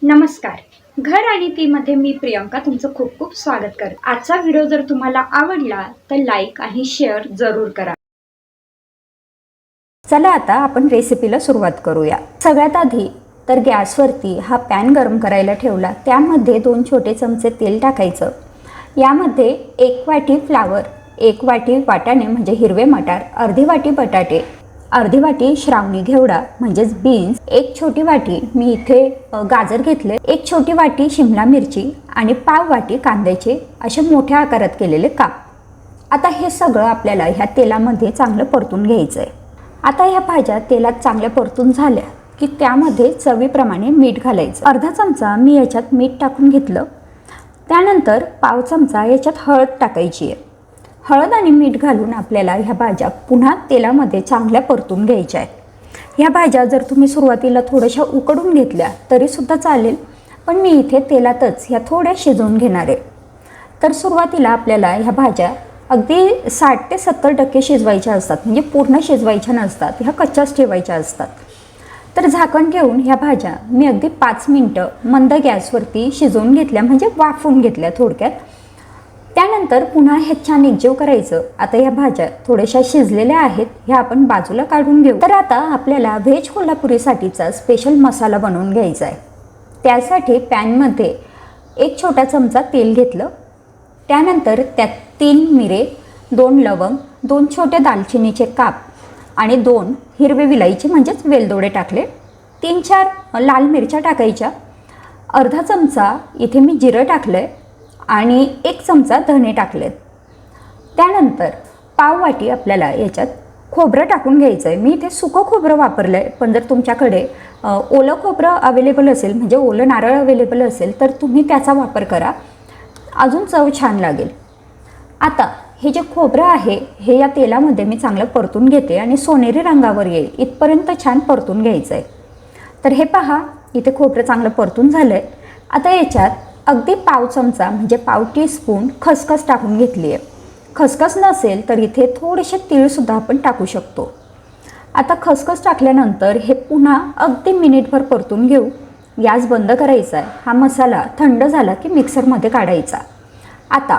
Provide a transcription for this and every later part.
नमस्कार. घर आणि ती मी प्रियंका तुमचं खूप खूप स्वागत करते. आजचा व्हिडिओ जर तुम्हाला आवडला तर लाईक आणि शेअर जरूर करा. चला आता आपण रेसिपीला सुरुवात करूया. सगळ्यात आधी तर गॅसवरती हा पॅन गरम करायला ठेवला. त्यामध्ये 2 छोटे चमचे तेल टाकायचं. यामध्ये 1 वाटी फ्लावर, 1 वाटी वाटाणे म्हणजे हिरवे मटार, अर्धी वाटी बटाटे, अर्धी वाटी श्रावणी घेवडा म्हणजेच बीन्स, 1 छोटी वाटी मी इथे गाजर घेतले, 1 छोटी वाटी शिमला मिरची आणि पाव वाटी कांद्याचे असे मोठ्या आकारात केलेले काप. आता हे सगळं आपल्याला ह्या तेलामध्ये चांगलं परतून घ्यायचं आहे. आता ह्या भाज्या तेलात चांगल्या परतून झाल्या की त्यामध्ये चवीप्रमाणे मीठ घालायचं. अर्धा चमचा मी याच्यात मीठ टाकून घेतलं. त्यानंतर पाव चमचा याच्यात हळद टाकायची आहे. हळद आणि मीठ घालून आपल्याला ह्या भाज्या पुन्हा तेलामध्ये चांगल्या परतून घ्यायच्या आहेत. ह्या भाज्या जर तुम्ही सुरुवातीला थोड्याशा उकडून घेतल्या तरीसुद्धा चालेल, पण मी इथे तेलातच ह्या थोड्या शिजवून घेणार आहे. तर सुरुवातीला आपल्याला ह्या भाज्या अगदी 60 ते 70% शिजवायच्या असतात, म्हणजे पूर्ण शिजवायच्या नसतात, ह्या कच्च्याच ठेवायच्या असतात. तर झाकण ठेवून ह्या भाज्या मी अगदी 5 मिनटं मंद गॅसवरती शिजवून घेतल्या, म्हणजे वाफवून घेतल्या थोडक्यात. त्यानंतर पुन्हा हे छान एकजीव करायचं. आता ह्या भाज्या थोड्याशा शिजलेल्या आहेत, ह्या आपण बाजूला काढून घेऊ. तर आता आपल्याला व्हेज कोल्हापुरीसाठीचा स्पेशल मसाला बनवून घ्यायचा आहे. त्यासाठी पॅनमध्ये 1 छोटा चमचा तेल घेतलं. त्यानंतर त्यात 3 मिरे, 2 लवंग, 2 छोटे दालचिनीचे काप आणि 2 हिरवे विलायची म्हणजेच वेलदोडे टाकले. 3-4 लाल मिरच्या टाकायच्या. अर्धा चमचा इथे मी जिरं टाकलं आहे आणि 1 चमचा धणे टाकलेत. त्यानंतर पाव वाटी आपल्याला याच्यात खोबरं टाकून घ्यायचं आहे. मी इथे सुकं खोबरं वापरलं आहे, पण जर तुमच्याकडे ओलं खोबरं अवेलेबल असेल, म्हणजे ओलं नारळ अवेलेबल असेल, तर तुम्ही त्याचा वापर करा, अजून चव छान लागेल. आता हे जे खोबरं आहे हे या तेलामध्ये मी चांगलं परतून घेते आणि सोनेरी रंगावर येईल इथपर्यंत छान परतून घ्यायचं आहे. तर हे पहा, इथे खोबरं चांगलं परतून झालं आहे. आता याच्यात अगदी पाव चमचा म्हणजे पाव टीस्पून खसखस टाकून घेतली आहे. खसखस नसेल तर इथे थोडेसे तीळसुद्धा आपण टाकू शकतो. आता खसखस टाकल्यानंतर हे पुन्हा अगदी मिनिटभर परतून घेऊ. गॅस बंद करायचा आहे. हा मसाला थंड झाला की मिक्सरमध्ये काढायचा. आता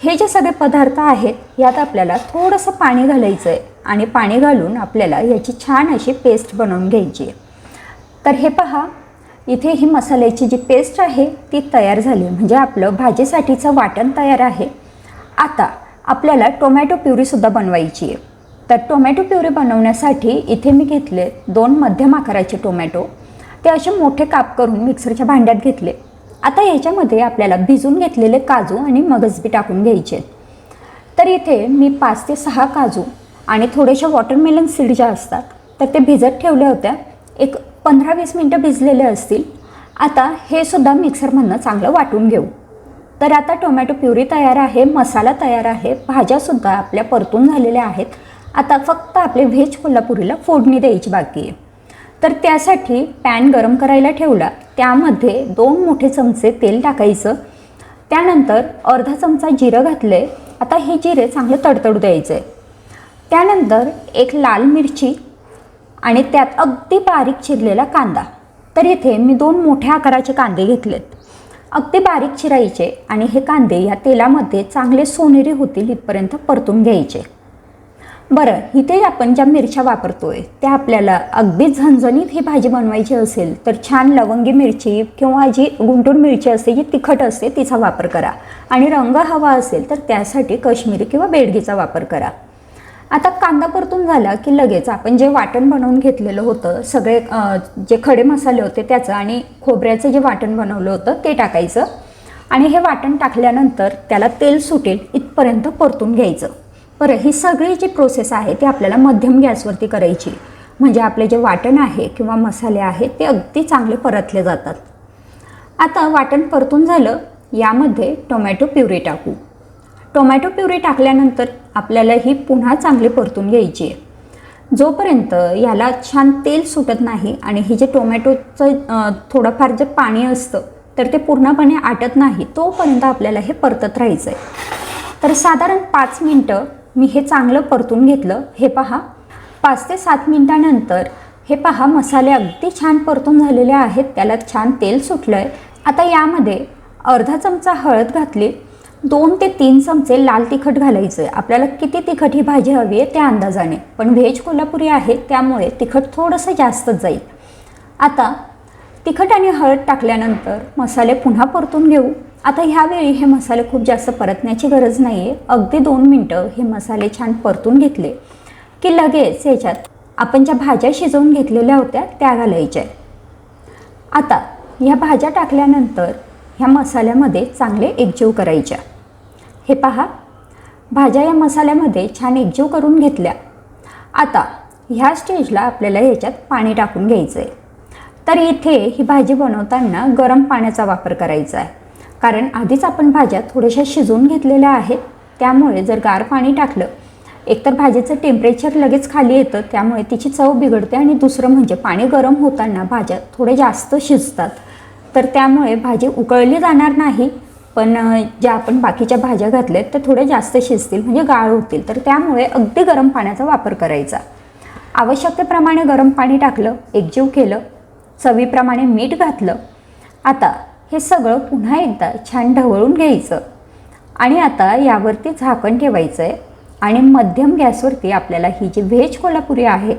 हे जे सगळे पदार्थ आहेत यात आपल्याला थोडंसं पाणी घालायचं आहे आणि पाणी घालून आपल्याला याची छान अशी पेस्ट बनवून घ्यायची आहे. तर हे पहा, इथे ही मसाल्याची जी पेस्ट आहे ती तयार झाली, म्हणजे आपलं भाजीसाठीचं वाटण तयार आहे. आता आपल्याला टोमॅटो प्युरीसुद्धा बनवायची आहे. तर टोमॅटो प्युरी बनवण्यासाठी इथे मी घेतले 2 मध्यम आकाराचे टोमॅटो. ते असे मोठे काप करून मिक्सरच्या भांड्यात घेतले. आता याच्यामध्ये आपल्याला भिजून घेतलेले काजू आणि मगजबी टाकून घ्यायचे. तर इथे मी 5 ते 6 काजू आणि थोडेशा वॉटरमेलन सीड ज्या असतात तर ते भिजत ठेवल्या होत्या. एक 15-20 मिनटं भिजलेले असतील. आता हे सुद्धा मिक्सरमधनं चांगलं वाटून घेऊ. तर आता टोमॅटो प्युरी तयार आहे, मसाला तयार आहे, भाज्यासुद्धा आपल्या परतून झालेल्या आहेत. आता फक्त आपले व्हेज कोल्हापुरीला फोडणी द्यायची बाकी आहे. तर त्यासाठी पॅन गरम करायला ठेवला. त्यामध्ये 2 मोठे चमचे तेल टाकायचं. त्यानंतर अर्धा चमचा जिरं घातले. आता हे जिरे चांगलं तडतडू द्यायचं आहे. त्यानंतर 1 लाल मिरची आणि त्यात अगदी बारीक चिरलेला कांदा. तर इथे मी 2 मोठ्या आकाराचे कांदे घेतलेत. अगदी बारीक चिरायचे आणि हे कांदे ह्या तेलामध्ये चांगले सोनेरी होतील इथपर्यंत परतून घ्यायचे. बरं, इथे आपण ज्या मिरच्या वापरतोय त्या आपल्याला अगदी झणझणीत ही भाजी बनवायची असेल तर छान लवंगी मिरची किंवा जी गुंटूर मिरची असते जी तिखट असते तिचा वापर करा. आणि रंग हवा असेल तर त्यासाठी काश्मीरी किंवा बेडगीचा वापर करा. आता कांदा परतून झाला की लगेच आपण जे वाटण बनवून घेतलेलं होतं, सगळे जे खडे मसाले होते त्याचं आणि खोबऱ्याचं जे वाटण बनवलं होतं ते टाकायचं. आणि हे वाटण टाकल्यानंतर त्याला तेल सुटेल इथपर्यंत परतून घ्यायचं. बरं, ही सगळी जी प्रोसेस आहे ती आपल्याला मध्यम गॅसवरती करायची, म्हणजे आपले जे वाटण आहे किंवा मसाले आहेत ते अगदी चांगले परतले जातात. आता वाटण परतून झालं, यामध्ये टोमॅटो प्युरी टाकू. टोमॅटो प्युरी टाकल्यानंतर आपल्याला ही पुन्हा चांगली परतून घ्यायची आहे. जोपर्यंत याला छान तेल सुटत नाही आणि ही जे टोमॅटोचं थोडंफार जे पाणी असतं तर ते पूर्णपणे आटत नाही तोपर्यंत आपल्याला हे परतत राहायचं आहे. तर साधारण 5 मिनटं मी हे चांगलं परतून घेतलं. हे पहा, 5 ते 7 मिनटानंतर हे पहा, मसाले अगदी छान परतून झालेले आहेत, त्याला छान तेल सुटलं आहे. आता यामध्ये अर्धा चमचा हळद घातली, 2 ते 3 चमचे लाल तिखट घालायचं आहे. आपल्याला किती तिखट ही भाजी हवी आहे त्या अंदाजाने, पण व्हेज कोल्हापुरी आहे त्यामुळे तिखट थोडंसं जास्तच जाईल. आता तिखट आणि हळद टाकल्यानंतर मसाले पुन्हा परतून घेऊ. आता ह्यावेळी हे मसाले खूप जास्त परतण्याची गरज नाही आहे. अगदी 2 मिनटं हे मसाले छान परतून घेतले की लगेच ह्याच्यात आपण ज्या भाज्या शिजवून घेतलेल्या होत्या त्या घालायच्या. आता ह्या भाज्या टाकल्यानंतर ह्या मसाल्यामध्ये चांगले एकजीव करायच्या. हे पहा, भाज्या या मसाल्यामध्ये छान एकजीव करून घेतल्या. आता ह्या स्टेजला आपल्याला ह्याच्यात पाणी टाकून घ्यायचं आहे. तर इथे ही भाजी बनवताना गरम पाण्याचा वापर करायचा आहे, कारण आधीच आपण भाज्या थोड्याशा शिजवून घेतलेल्या आहेत. त्यामुळे जर गार पाणी टाकलं, एकतर भाजीचं टेम्परेचर लगेच खाली येतं त्यामुळे तिची चव बिघडते, आणि दुसरं म्हणजे पाणी गरम होताना भाज्या थोडे जास्त शिजतात. तर त्यामुळे भाजी उकळली जाणार नाही, पण ज्या आपण बाकीच्या भाज्या घातल्यात त्या थोड्या जास्त शिजतील, म्हणजे गाळ होतील. तर त्यामुळे अगदी गरम पाण्याचा वापर करायचा. आवश्यकतेप्रमाणे गरम पाणी टाकलं, एकजीव केलं, चवीप्रमाणे मीठ घातलं. आता हे सगळं पुन्हा एकदा छान ढवळून घ्यायचं आणि आता यावरती झाकण ठेवायचं आहे आणि मध्यम गॅसवरती आपल्याला ही जी व्हेज कोल्हापुरी आहे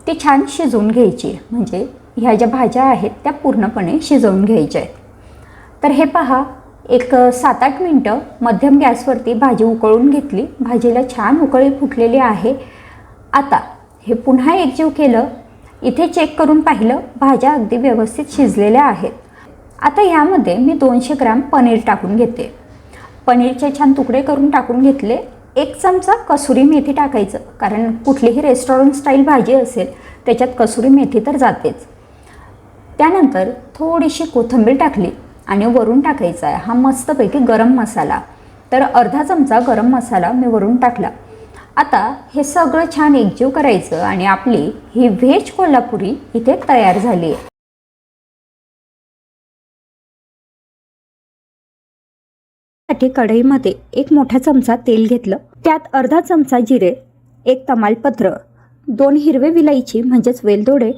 ती छान शिजवून घ्यायची. म्हणजे ह्या ज्या भाज्या आहेत त्या पूर्णपणे शिजवून घ्यायच्या आहेत. तर हे पहा, एक 7-8 मिनटं मध्यम गॅसवरती भाजी उकळून घेतली. भाजीला छान उकळी फुटलेली आहे. आता हे पुन्हा एकजीव केलं. इथे चेक करून पाहिलं, भाज्या अगदी व्यवस्थित शिजलेल्या आहेत. आता ह्यामध्ये मी 200 ग्रॅम पनीर टाकून घेते. पनीरचे छान तुकडे करून टाकून घेतले. 1 चमचा कसुरी मेथी टाकायचं, कारण कुठलीही रेस्टॉरंट स्टाईल भाजी असेल त्याच्यात कसुरी मेथी तर जातेच. त्यानंतर थोडीशी कोथिंबीर टाकली आणि वरून टाकायचा आहे हा मस्तपैकी गरम मसाला. तर अर्धा चमचा गरम मसाला मी वरून टाकला. आता हे सगळं छान एकजीव करायचं आणि आपली ही व्हेज कोल्हापुरी इथे तयार झाली आहे. साठी कढईमध्ये 1 मोठा चमचा तेल घेतलं. त्यात अर्धा चमचा जिरे, 1 तमालपत्र, 2 हिरवे विलायची म्हणजेच वेलदोडे,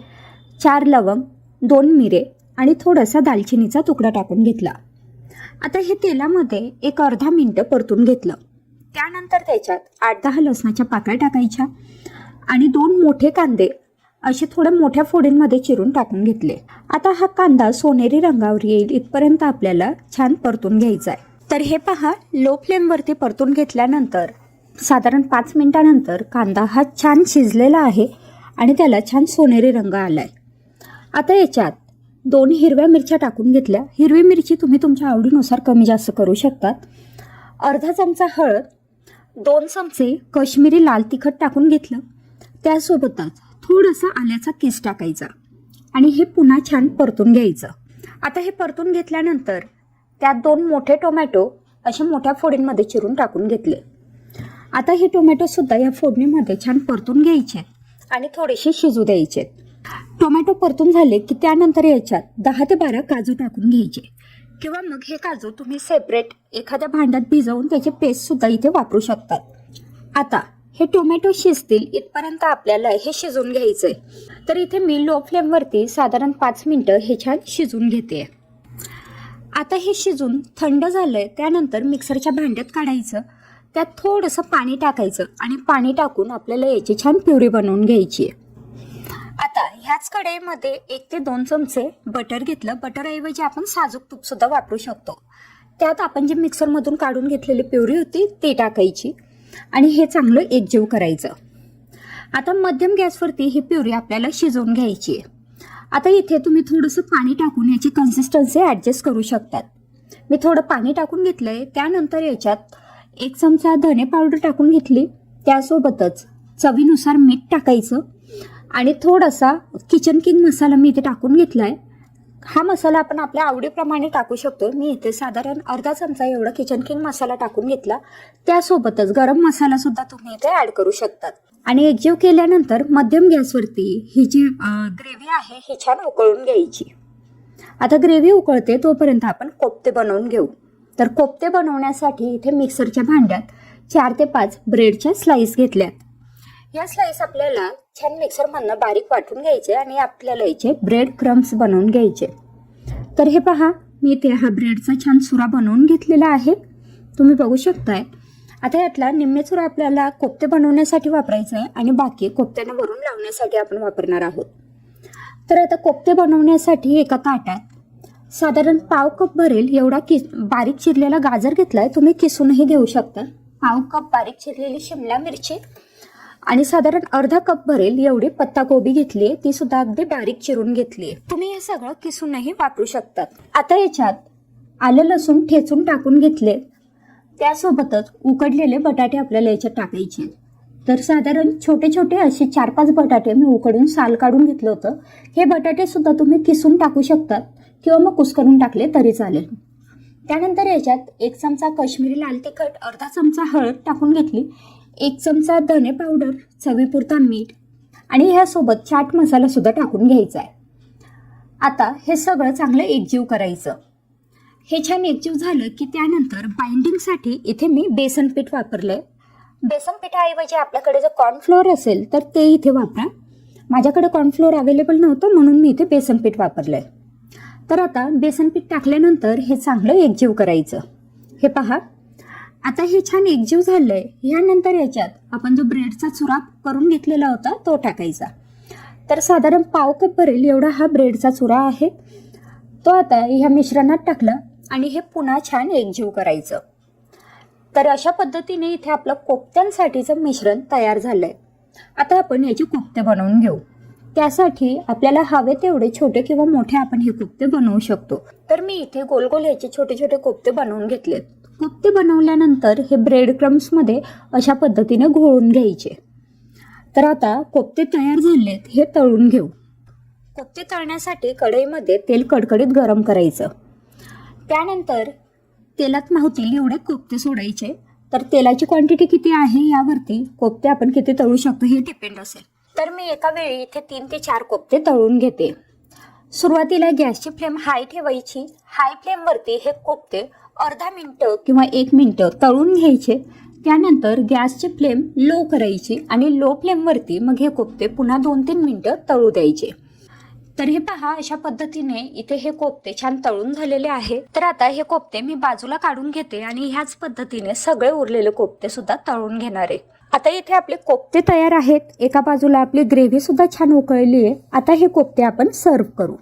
4 लवंग, 2 मिरे आणि थोडासा दालचिनीचा तुकडा टाकून घेतला. आता हे तेलामध्ये एक अर्धा मिनिट परतून घेतलं. त्यानंतर त्याच्यात 8-10 लसणाच्या पाकळ्या टाकायच्या आणि 2 मोठे कांदे असे थोड्या मोठ्या फोडींमध्ये चिरून टाकून घेतले. आता हा कांदा सोनेरी रंगावर येईल इथपर्यंत आपल्याला छान परतून घ्यायचा आहे. तर हे पहा, लो फ्लेमवरती परतून घेतल्यानंतर साधारण 5 मिनिटानंतर कांदा हा छान शिजलेला आहे आणि त्याला छान सोनेरी रंग आला आहे. आता याच्यात 2 हिरव्या मिरच्या टाकून घेतल्या. हिरवी मिरची तुम्ही तुमच्या आवडीनुसार कमी जास्त करू शकतात. अर्धा चमचा हळद, 2 चमचे काश्मीरी लाल तिखट टाकून घेतलं. त्यासोबतच थोडासा आल्याचा किस टाकायचा आणि हे पुन्हा छान परतून घ्यायचं. आता हे परतून घेतल्यानंतर त्यात 2 मोठे टोमॅटो अशा मोठ्या फोडींमध्ये चिरून टाकून घेतले. आता हे टोमॅटोसुद्धा या फोडणीमध्ये छान परतून घ्यायचे आणि थोडेसे शिजू द्यायचे. टोमॅटो परतून झाले की त्यानंतर याच्यात 10 ते 12 काजू टाकून घ्यायचे, किंवा मग हे काजू तुम्ही सेपरेट एखाद्या भांड्यात भिजवून त्याची पेस्टसुद्धा इथे वापरू शकतात. आता हे टोमॅटो शिजतील इथपर्यंत आपल्याला हे शिजवून घ्यायचं आहे. तर इथे मी लो फ्लेमवरती साधारण 5 मिनिटं हे छान शिजवून घेते. आता हे शिजून थंड झालंय, त्यानंतर मिक्सरच्या भांड्यात काढायचं. त्यात थोडंसं पाणी टाकायचं आणि पाणी टाकून आपल्याला याची छान प्युरी बनवून घ्यायची आहे. आता ह्याच कढईमध्ये 1 ते 2 चमचे बटर घेतलं. बटरऐवजी आपण साजूक तूपसुद्धा वापरू शकतो. त्यात आपण जी मिक्सरमधून काढून घेतलेली प्युरी होती ती टाकायची आणि हे चांगलं एकजीव करायचं. आता मध्यम गॅसवरती ही प्युरी आपल्याला शिजवून घ्यायची आहे. आता इथे तुम्ही थोडंसं पाणी टाकून याची कन्सिस्टन्सी ॲडजस्ट करू शकतात. मी थोडं पाणी टाकून घेतलं आहे. त्यानंतर याच्यात 1 चमचा धने पावडर टाकून घेतली. त्यासोबतच चवीनुसार मीठ टाकायचं आणि थोडासा किचन किंग मसाला मी इथे टाकून घेतला आहे. हा मसाला आपण आपल्या आवडीप्रमाणे टाकू शकतो. मी इथे साधारण अर्धा चमचा एवढा किचन किंग मसाला टाकून घेतला. त्यासोबतच गरम मसालासुद्धा तुम्ही इथे ॲड करू शकतात. आणि एकजीव केल्यानंतर मध्यम गॅसवरती ही जी ग्रेव्ही आहे ही छान उकळून घ्यायची. आता ग्रेव्ही उकळते तोपर्यंत आपण कोफ्ते बनवून घेऊ. तर कोफ्ते बनवण्यासाठी इथे मिक्सरच्या भांड्यात 4 ते 5 ब्रेडच्या स्लाईस घेतल्यात. या स्लाइस आपल्याला छान मिक्सरमधनं बारीक वाटून घ्यायचे आणि आपल्याला याचे ब्रेड क्रम्स बनवून घ्यायचे. तर हे पहा, मी इथे हा ब्रेडचा छान चुरा बनवून घेतलेला आहे, तुम्ही बघू शकताय. आता यातला निम्मे चुरा आपल्याला कोफ्ते बनवण्यासाठी वापरायचा आहे आणि बाकी कोफ्त्यांना भरून लावण्यासाठी आपण वापरणार आहोत. तर आता कोफ्ते बनवण्यासाठी एका ताटात साधारण पाव कप भरेल एवढा बारीक चिरलेला गाजर घेतलाय, तुम्ही किसूनही घेऊ शकता. पाव कप बारीक चिरलेली शिमला मिरची आणि साधारण अर्धा कप भरेल एवढी पत्ताकोबी घेतली, ती सुद्धा अगदी बारीक चिरून घेतली. तुम्ही हे सगळं किसूनही वापरू शकतात. आता याच्यात आलं लसूण ठेचून टाकून घेतले, त्यासोबतच उकडलेले बटाटे आपल्याला याच्यात टाकायचे. तर साधारण छोटे छोटे असे 4-5 बटाटे मी उकडून साल काढून घेतलं होतं. हे बटाटे सुद्धा तुम्ही किसून टाकू शकतात किंवा मग कुस्करून टाकले तरी चालेल. त्यानंतर याच्यात 1 चमचा काश्मीरी लाल तिखट, अर्धा चमचा हळद टाकून घेतली, 1 चमचा धने पावडर, चवीपुरता मीठ आणि ह्यासोबत चाट मसाला सुद्धा टाकून घ्यायचा आहे. आता हे सगळं चांगलं एकजीव करायचं. हे छान एकजीव झालं की त्यानंतर बाइंडिंगसाठी इथे मी बेसन पीठ वापरलंय. बेसन पिठाऐवजी आपल्याकडे जर कॉर्नफ्लोअर असेल तर ते इथे वापरा. माझ्याकडे कॉर्नफ्लोअर अवेलेबल नव्हतं म्हणून मी इथे बेसन पीठ वापरलंय. तर आता बेसन पीठ टाकल्यानंतर हे चांगलं एकजीव करायचं. हे पहा, आता हे छान एकजीव झालंय. ह्यानंतर याच्यात आपण जो ब्रेडचा चुरा करून घेतलेला होता तो टाकायचा. तर साधारण पाव कप भरेल एवढा हा ब्रेडचा चुरा आहे, तो आता ह्या मिश्रणात टाकला आणि हे पुन्हा छान एकजीव करायचं. तर अशा पद्धतीने इथे आपलं कोफ्त्यांसाठीचं मिश्रण तयार झालंय. आता आपण याचे कोफ्ते बनवून घेऊ. त्यासाठी आपल्याला हवे तेवढे छोटे किंवा मोठे आपण हे कोफ्ते बनवू शकतो. तर मी इथे गोल गोल याचे छोटे छोटे कोफ्ते बनवून घेतलेत. कोफ्ते बनवल्यानंतर हे ब्रेड क्रम्समध्ये अशा पद्धतीने घोळून घ्यायचे. तर आता कोफ्ते तयार झालेत, हे तळून घेऊ. कोफ्ते तळण्यासाठी कढईमध्ये तेल कडकडीत गरम करायचं. त्यानंतर तेलात मावतील एवढे कोफ्ते सोडायचे. तर तेलाची क्वांटिटी किती आहे यावरती कोफ्ते आपण किती तळू शकतो हे डिपेंड असेल. तर मी एका वेळी इथे 3 ते 4 कोफ्ते तळून घेते. सुरुवातीला गॅसची फ्लेम हाय ठेवायची. हाय फ्लेमवरती हे कोफ्ते अर्धा मिनिटं किंवा 1 मिनिटं तळून घ्यायचे. त्यानंतर गॅसची फ्लेम लो करायची आणि लो फ्लेमवरती मग हे कोफ्ते पुन्हा 2-3 मिनिटं तळू द्यायचे. तर हे पहा, अशा पद्धतीने इथे हे कोफ्ते छान तळून झालेले आहे. तर आता हे कोफ्ते मी बाजूला काढून घेते आणि ह्याच पद्धतीने सगळे उरलेले कोफ्ते सुद्धा तळून घेणार आहे. आता इथे आपले कोफ्ते तयार आहेत. एका बाजूला आपली ग्रेव्ही सुद्धा छान उकळली आहे. आता हे कोफ्ते आपण सर्व करू.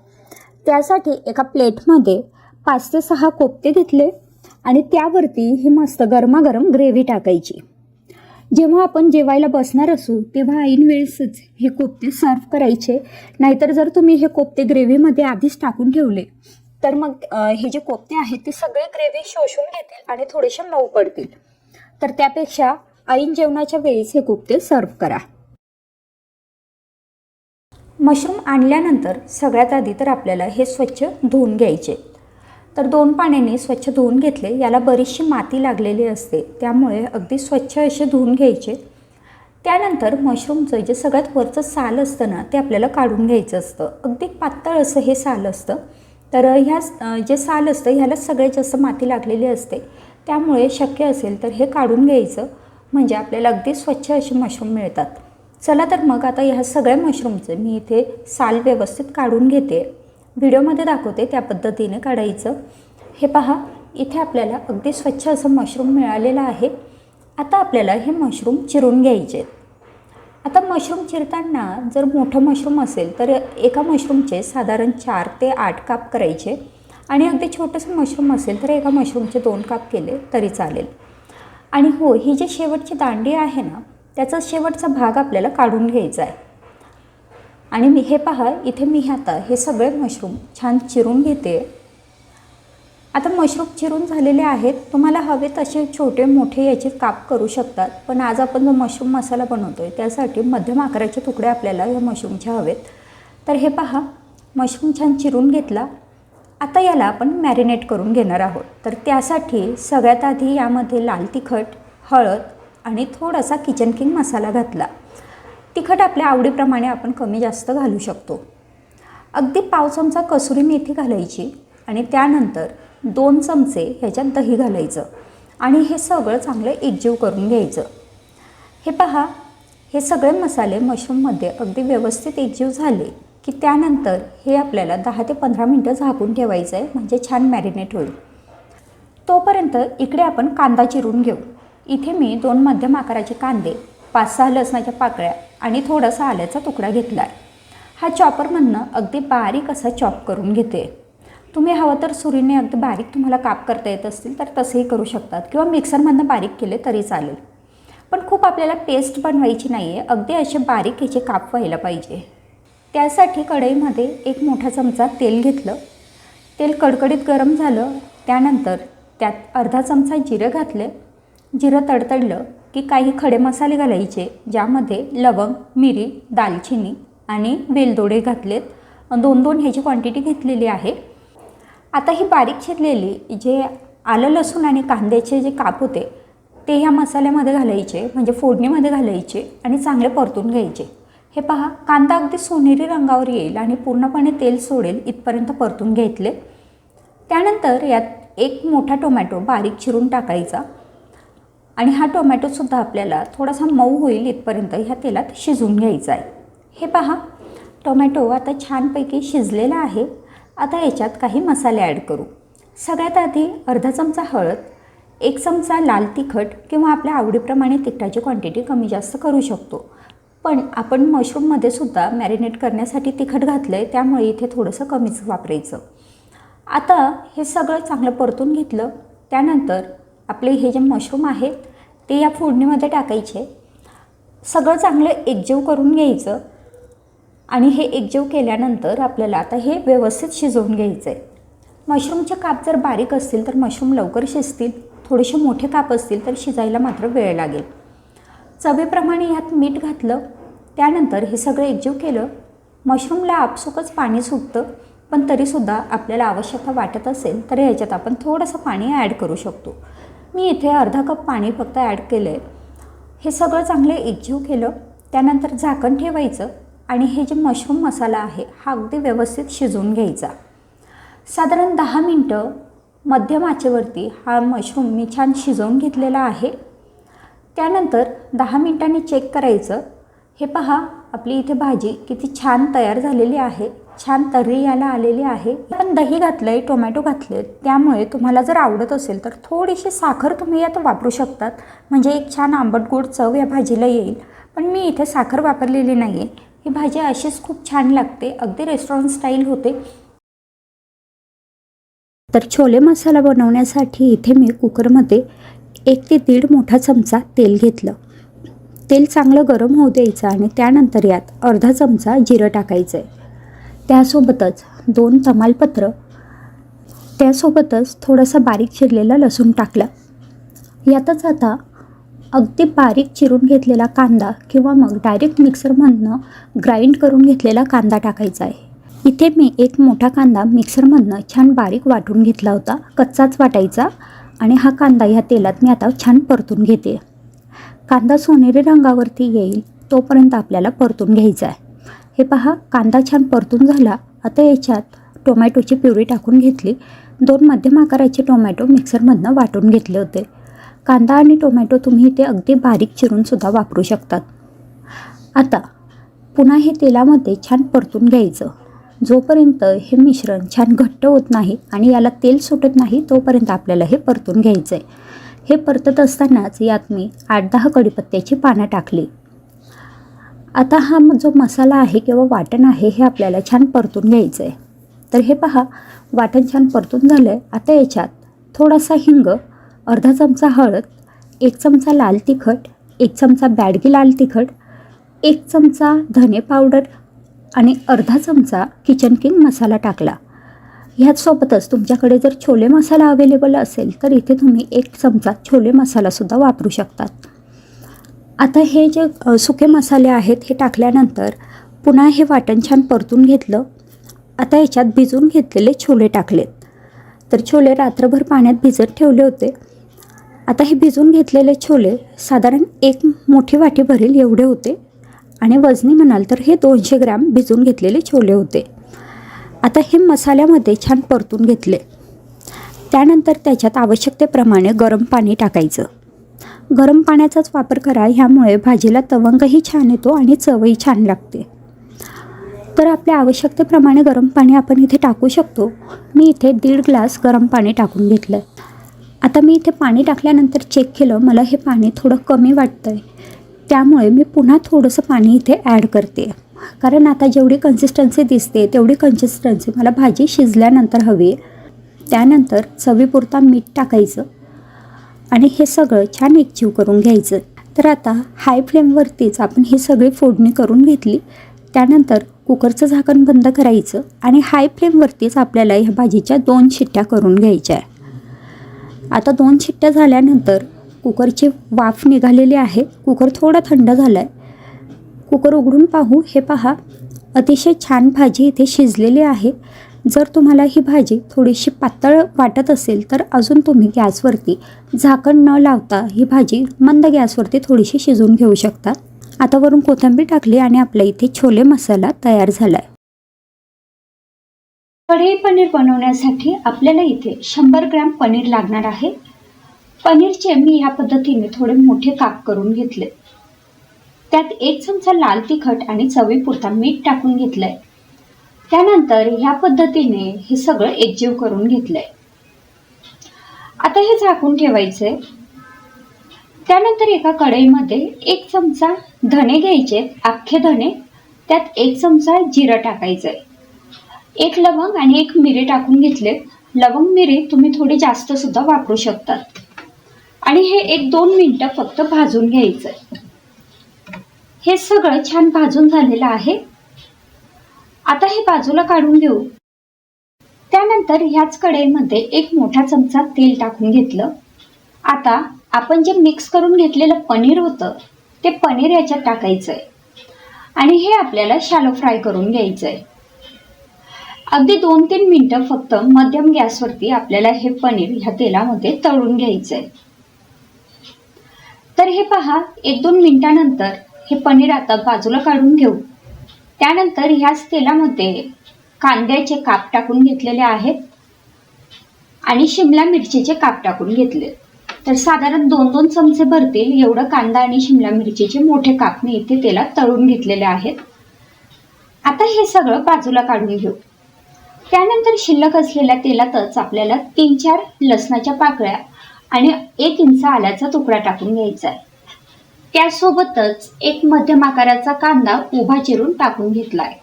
त्यासाठी एका प्लेटमध्ये 5 ते 6 कोफ्ते घेतले आणि त्यावरती ही मस्त गरमागरम ग्रेव्ही टाकायची. जेव्हा आपण जेवायला बसणार असू तेव्हा ऐन वेळेसच हे कोफ्ते सर्व करायचे. नाहीतर जर तुम्ही हे कोफ्ते ग्रेव्हीमध्ये आधीच टाकून ठेवले तर मग हे जे कोफ्ते आहेत ते सगळे ग्रेव्ही शोषून घेतील आणि थोडेसे मऊ पडतील. तर त्यापेक्षा ऐन जेवणाच्या वेळीच हे कोफ्ते सर्व करा. मशरूम आणल्यानंतर सगळ्यात आधी तर आपल्याला हे स्वच्छ धुवून घ्यायचे. तर 2 पाण्याने स्वच्छ धुवून घेतले. याला बरीचशी माती लागलेली असते, त्यामुळे अगदी स्वच्छ असे धुवून घ्यायचे. त्यानंतर मशरूमचं जे सगळ्यात वरचं साल असतं ना ते आपल्याला काढून घ्यायचं असतं. अगदी पातळ असं हे साल असतं. तर ह्या जे साल असतं ह्याला सगळ्यात जास्त माती लागलेली असते, त्यामुळे शक्य असेल तर हे काढून घ्यायचं, म्हणजे आपल्याला अगदी स्वच्छ असे मशरूम मिळतात. चला तर मग आता ह्या सगळ्या मशरूमचे मी इथे साल व्यवस्थित काढून घेते. व्हिडिओमध्ये दाखवते त्या पद्धतीने काढायचं. हे पहा, इथे आपल्याला अगदी स्वच्छ असं मशरूम मिळालेलं आहे. आता आपल्याला हे मशरूम चिरून घ्यायचे. आता मशरूम चिरताना जर मोठं मशरूम असेल तर एका मशरूमचे साधारण 4 ते 8 काप करायचे आणि अगदी छोटंसं मशरूम असेल तर एका मशरूमचे 2 काप केले तरी चालेल. आणि हो, ही जी शेवटची दांडी आहे ना त्याचा शेवटचा भाग आपल्याला काढून घ्यायचा आहे. आणि मी हे पहा, इथे मी आता हे सगळे मशरूम छान चिरून घेते. आता मशरूम चिरून झालेले आहेत. तुम्हाला हवे तसे छोटे मोठे याचे काप करू शकतात, पण आज आपण जो मशरूम मसाला बनवतोय त्यासाठी मध्यम आकाराचे तुकडे आपल्याला या मशरूमचे हवेत. तर हे पहा, मशरूम छान चिरून घेतला. आता याला आपण मॅरिनेट करून घेणार आहोत. तर त्यासाठी सगळ्यात आधी यामध्ये लाल तिखट, हळद आणि थोडासा किचन किंग मसाला घातला. तिखट आपल्या आवडीप्रमाणे आपण कमी जास्त घालू शकतो. अगदी पाव चमचा कसुरी मेथी घालायची आणि त्यानंतर 2 चमचे ह्याच्यात दही घालायचं आणि हे सगळं चांगलं एकजीव करून घ्यायचं. हे पहा, हे सगळे मसाले मशरूममध्ये अगदी व्यवस्थित एकजीव झाले की त्यानंतर हे आपल्याला 10 ते 15 मिनटं झाकून ठेवायचं आहे, म्हणजे छान मॅरिनेट होईल. तोपर्यंत इकडे आपण कांदा चिरून घेऊ. इथे मी 2 मध्यम आकाराचे कांदे, 5-6 लसणाच्या पाकळ्या आणि थोडासा आल्याचा तुकडा घेतला आहे. हा चॉपरमधनं अगदी बारीक असा चॉप करून घेते. तुम्ही हवं तर सुरीने अगदी बारीक तुम्हाला काप करता येत असतील तर तसेही करू शकतात, किंवा मिक्सरमधनं बारीक केले तरी चालेल. पण खूप आपल्याला पेस्ट बनवायची नाही आहे, अगदी असे बारीक ह्याचे काप व्हायला पाहिजे. त्यासाठी कढईमध्ये 1 मोठा चमचा तेल घेतलं. तेल कडकडीत गरम झालं, त्यानंतर त्यात अर्धा चमचा जिरं घातले. जिरं तडतडलं की काही खडे मसाले घालायचे, ज्यामध्ये लवंग, मिरी, दालचिनी आणि वेलदोडे घातलेत. 2-2 ह्याची क्वांटिटी घेतलेली आहे. आता ही बारीक चिरलेली जे आलं, लसूण आणि कांद्याचे जे काप होते ते ह्या मसाल्यामध्ये घालायचे, म्हणजे फोडणीमध्ये घालायचे आणि चांगले परतून घ्यायचे. हे पहा, कांदा अगदी सोनेरी रंगावर येईल आणि पूर्णपणे तेल सोडेल इथपर्यंत परतून घेतले. त्यानंतर यात 1 मोठा टोमॅटो बारीक चिरून टाकायचा आणि हा टोमॅटोसुद्धा आपल्याला थोडासा मऊ होईल इथपर्यंत ह्या तेलात शिजवून घ्यायचा आहे. हे पहा, टोमॅटो आता छानपैकी शिजलेला आहे. आता याच्यात काही मसाले ॲड करू. सगळ्यात आधी अर्धा चमचा हळद, 1 चमचा लाल तिखट, किंवा आपल्या आवडीप्रमाणे तिखटाची क्वांटिटी कमी जास्त करू शकतो. पण आपण मशरूममध्ये सुद्धा मॅरिनेट करण्यासाठी तिखट घातलं आहे, त्यामुळे इथे थोडंसं कमीच वापरायचं. आता हे सगळं चांगलं परतून घेतलं. त्यानंतर आपले हे जे मशरूम आहेत ते या फोडणीमध्ये टाकायचे. सगळं चांगलं एकजीव करून घ्यायचं आणि हे एकजीव केल्यानंतर आपल्याला आता हे व्यवस्थित शिजवून घ्यायचं आहे. मशरूमचे काप जर बारीक असतील तर मशरूम लवकर शिजतील, थोडेसे मोठे काप असतील तर शिजायला मात्र वेळ लागेल. चवीप्रमाणे ह्यात मीठ घातलं. त्यानंतर हे सगळं एकजीव केलं. मशरूमला आपसुकच पाणी सुटतं, पण तरीसुद्धा आपल्याला आवश्यकता वाटत असेल तर ह्याच्यात आपण थोडंसं पाणी ॲड करू शकतो. मी इथे अर्धा कप पाणी फक्त ॲड केलं आहे. हे सगळं चांगलं एकजीव केलं. त्यानंतर झाकण ठेवायचं आणि हे जे मशरूम मसाला आहे हा अगदी व्यवस्थित शिजवून घ्यायचा. साधारण 10 मिनटं मध्यम आचेवरती हा मशरूम मी छान शिजवून घेतलेला आहे. त्यानंतर 10 मिनटांनी चेक करायचं. हे पहा, आपली इथे भाजी किती छान तयार झालेली आहे, छान तर्री याला आलेली आहे. पण दही घातलं आहे, टोमॅटो घातले, त्यामुळे तुम्हाला जर आवडत असेल तर थोडीशी साखर तुम्ही यात वापरू शकतात, म्हणजे एक छान आंबट गोड चव या भाजीला येईल. पण मी इथे साखर वापरलेली नाही आहे. ही भाजी अशीच खूप छान लागते, अगदी रेस्टॉरंट स्टाईल होते. तर छोले मसाला बनवण्यासाठी इथे मी कुकरमध्ये 1 ते 1.5 मोठा चमचा तेल घेतलं. तेल चांगलं गरम होऊ द्यायचं आणि त्यानंतर यात अर्धा चमचा जिरं टाकायचं आहे. त्यासोबतच 2 तमालपत्र, त्यासोबतच थोडासा बारीक चिरलेला लसूण टाकला. यातच आता अगदी बारीक चिरून घेतलेला कांदा किंवा मग डायरेक्ट मिक्सरमधनं ग्राइंड करून घेतलेला कांदा टाकायचा आहे. इथे मी 1 मोठा कांदा मिक्सरमधनं छान बारीक वाटून घेतला होता, कच्चाच वाटायचा. आणि हा कांदा ह्या तेलात मी आता छान परतून घेते. कांदा सोनेरी रंगावरती येईल तोपर्यंत आपल्याला परतून घ्यायचा आहे. हे पहा, कांदा छान परतून झाला. आता याच्यात टोमॅटोची प्युरी टाकून घेतली. 2 मध्यम आकाराचे टोमॅटो मिक्सरमधनं वाटून घेतले होते. कांदा आणि टोमॅटो तुम्ही इथे अगदी बारीक चिरूनसुद्धा वापरू शकतात. आता पुन्हा हे तेलामध्ये छान परतून घ्यायचं. जोपर्यंत हे मिश्रण छान घट्ट होत नाही आणि याला तेल सुटत नाही तोपर्यंत आपल्याला हे परतून घ्यायचं आहे. हे परतत असतानाच यात मी 8-10 कढीपत्त्याची पानं टाकली. आता हा जो मसाला आहे किंवा वाटण आहे हे आपल्याला छान परतून घ्यायचं आहे. तर हे पहा, वाटण छान परतून झालं आहे. आता याच्यात थोडासा हिंग, अर्धा चमचा हळद, 1 चमचा लाल तिखट, 1 चमचा बॅडगी लाल तिखट, 1 चमचा धने पावडर आणि अर्धा चमचा किचन किंग मसाला टाकला. ह्याचसोबतच तुमच्याकडे जर छोले मसाला अवेलेबल असेल तर इथे तुम्ही 1 चमचा छोले मसालासुद्धा वापरू शकतात. आता हे जे सुके मसाले आहेत हे टाकल्यानंतर पुन्हा हे वाटण छान परतून घेतलं. आता याच्यात भिजवून घेतलेले छोले टाकलेत. तर छोले रात्रभर पाण्यात भिजत ठेवले होते. आता हे भिजवून घेतलेले छोले साधारण 1 मोठी वाटी भरेल एवढे होते आणि वजनी म्हणाल तर हे 200 ग्रॅम भिजवून घेतलेले छोले होते. आता हे मसाल्यामध्ये छान परतून घेतले. त्यानंतर त्याच्यात आवश्यकतेप्रमाणे गरम पाणी टाकायचं. गरम पाण्याचाच वापर करा, ह्यामुळे भाजीला तवंगही छान येतो आणि चवही छान लागते. तर आपल्या आवश्यकतेप्रमाणे गरम पाणी आपण इथे टाकू शकतो. मी इथे 1.5 ग्लास गरम पाणी टाकून घेतलं. आता मी इथे पाणी टाकल्यानंतर चेक केलं, मला हे पाणी थोडं कमी वाटतं आहे, त्यामुळे मी पुन्हा थोडंसं पाणी इथे ॲड करते. कारण आता जेवढी कन्सिस्टन्सी दिसते तेवढी कन्सिस्टन्सी मला भाजी शिजल्यानंतर हवी आहे. त्यानंतर चवीपुरता मीठ टाकायचं आणि हे सगळं छान एकजीव करून घ्यायचं. तर आता हाय फ्लेमवरतीच आपण ही सगळी फोडणी करून घेतली. त्यानंतर कुकरचं झाकण बंद करायचं आणि हाय फ्लेमवरतीच आपल्याला ह्या भाजीच्या 2 शिट्ट्या करून घ्यायच्या आहे. आता 2 शिट्ट्या झाल्यानंतर कुकरची वाफ निघालेली आहे. कुकर थोडा थंड झाला आहे. कुकर उघडून पाहू. हे पहा, अतिशय छान भाजी इथे शिजलेली आहे. जर तुम्हाला ही भाजी थोडीशी पातळ वाटत असेल तर अजून तुम्ही गॅसवरती झाकण न लावता ही भाजी मंद गॅसवरती थोडीशी शिजवून घेऊ शकता. आता वरून कोथिंबीर टाकली आणि आपल्या इथे छोले मसाला तयार झाला आहे. कढई पनीर बनवण्यासाठी आपल्याला इथे 100 ग्रॅम पनीर लागणार आहे. पनीरचे मी ह्या पद्धतीने थोडे मोठे काप करून घेतले. त्यात 1 चमचा लाल तिखट आणि चवीपुरता मीठ टाकून घेतलंय. त्यानंतर ह्या पद्धतीने हे सगळं एकजीव करून घेतलंय. आता हे झाकून ठेवायचंय. त्यानंतर एका कढईमध्ये 1 चमचा धणे घ्यायचे, अख्खे धणे. त्यात 1 चमचा जिरं टाकायचंय. 1 लवंग आणि 1 मिरे टाकून घेतले. लवंग मिरे तुम्ही थोडी जास्त सुद्धा वापरू शकतात. आणि हे 1-2 मिनिटं फक्त भाजून घ्यायचंय. हे सगळं छान भाजून झालेलं आहे. आता हे बाजूला काढून घेऊ. त्यानंतर ह्याच कढईमध्ये 1 मोठा चमचा तेल टाकून घेतलं. आता आपण जे मिक्स करून घेतलेलं पनीर होतं ते पनीर याच्यात टाकायचंय आणि हे आपल्याला शॅलो फ्राय करून घ्यायचंय. अगदी 2-3 मिनिटं फक्त मध्यम गॅसवरती आपल्याला हे पनीर ह्या तेलामध्ये तळून घ्यायचंय. तर हे पहा, 1-2 मिनिटानंतर हे पनीर आता बाजूला काढून घेऊ. त्यानंतर ह्याच तेलामध्ये कांद्याचे काप टाकून घेतलेले आहेत आणि शिमला मिरचीचे काप टाकून घेतले. तर साधारण 2-2 चमचे भरतील एवढं कांदा आणि शिमला मिरचीचे मोठे काप मी इथे तेलात तळून घेतलेले आहेत. आता हे सगळं बाजूला काढून घेऊ. त्यानंतर शिल्लक असलेल्या तेलातच आपल्याला 3-4 लसणाच्या पाकळ्या आणि 1 इंच आल्याचा तुकडा टाकून घ्यायचा आहे. त्यासोबतच 1 मध्यम आकाराचा कांदा उभा चिरून टाकून घेतलाय.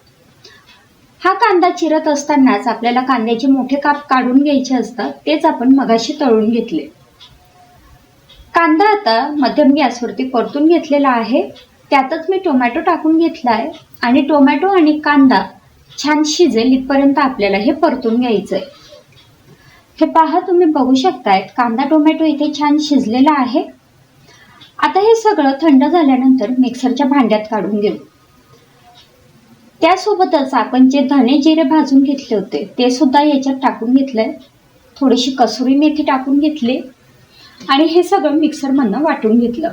हा कांदा चिरत असतानाच आपल्याला कांद्याचे मोठे काप काढून घ्यायचे असतात, तेच आपण मगाशी तळून घेतले. कांदा आता मध्यम गॅसवरती परतून घेतलेला आहे. त्यातच मी टोमॅटो टाकून घेतलाय आणि टोमॅटो आणि कांदा छान शिजेल इथपर्यंत आपल्याला हे परतून घ्यायचंय. हे पहा, तुम्ही बघू शकताय कांदा टोमॅटो इथे छान शिजलेला आहे. आता हे सगळं थंड झाल्यानंतर मिक्सरच्या भांड्यात काढून घेऊ. त्यासोबतच आपण जे धणे जिरे भाजून घेतले होते ते सुद्धा याच्यात टाकून घेतलंय. थोडीशी कसुरी मेथी टाकून घेतली आणि हे सगळं मिक्सरमधनं वाटून घेतलं.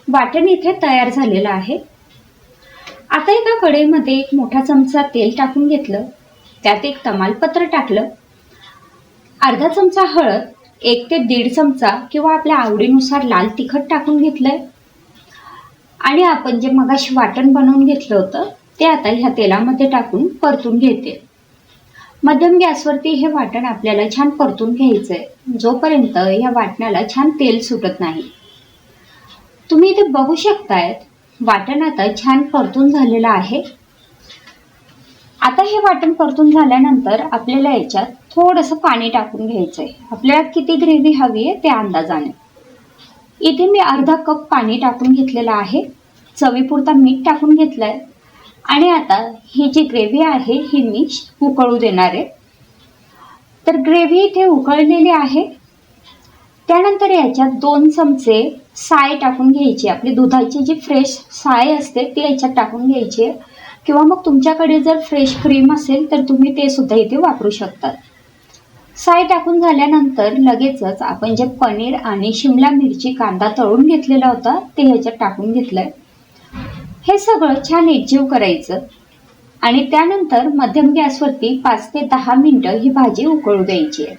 वाटण इथे तयार झालेलं आहे. आता एका कढईमध्ये 1 मोठा चमचा तेल टाकून घेतलं. त्यात 1 तमालपत्र टाकलं. अर्धा चमचा हळद, 1 ते 1.5 चमचा किंवा आपल्या आवडीनुसार लाल तिखट टाकून घेतलंय आणि आपण जे मगाशी वाटण बनवून घेतलं होतं ते आता ह्या तेलामध्ये टाकून परतून घेते. मध्यम गॅसवरती हे वाटण आपल्याला छान परतून घ्यायचंय जोपर्यंत या वाटणाला छान तेल सुटत नाही. तुम्ही इथे बघू शकताय वाटण आता छान परतून झालेलं आहे. आता हे वाटण परतून झाल्यानंतर आपल्याला याच्यात थोडंसं पाणी टाकून घ्यायचंय. आपल्याला किती ग्रेव्ही हवी आहे त्या अंदाजाने. इथे मी अर्धा कप पाणी टाकून घेतलेलं आहे. चवीपुरता मीठ टाकून घेतलंय आणि आता ही जी ग्रेव्ही आहे ही मी उकळू देणार आहे. तर ग्रेव्ही इथे उकळलेली आहे. त्यानंतर याच्यात 2 चमचे साय टाकून घ्यायची. आपली दुधाची जी फ्रेश साय असते ती याच्यात टाकून घ्यायची किंवा मग तुमच्याकडे जर फ्रेश क्रीम असेल तर तुम्ही ते सुद्धा इथे वापरू शकता. साय टाकून झाल्यानंतर लगेचच आपण जे पनीर आणि शिमला मिरची कांदा तळून घेतलेला होता ते ह्याच्यात टाकून घेतलंय. हे सगळं छान एकजीव करायचं आणि त्यानंतर मध्यम गॅसवरती 5 ते 10 मिनिटं ही भाजी उकळू द्यायची आहे.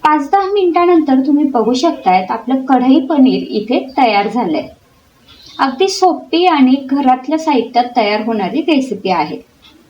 5-10 मिनिटानंतर तुम्ही बघू शकताय आपलं कढई पनीर इथे तयार झालंय. अगदी सोपी आणि घरातल्या साहित्यात तयार होणारी रेसिपी आहे.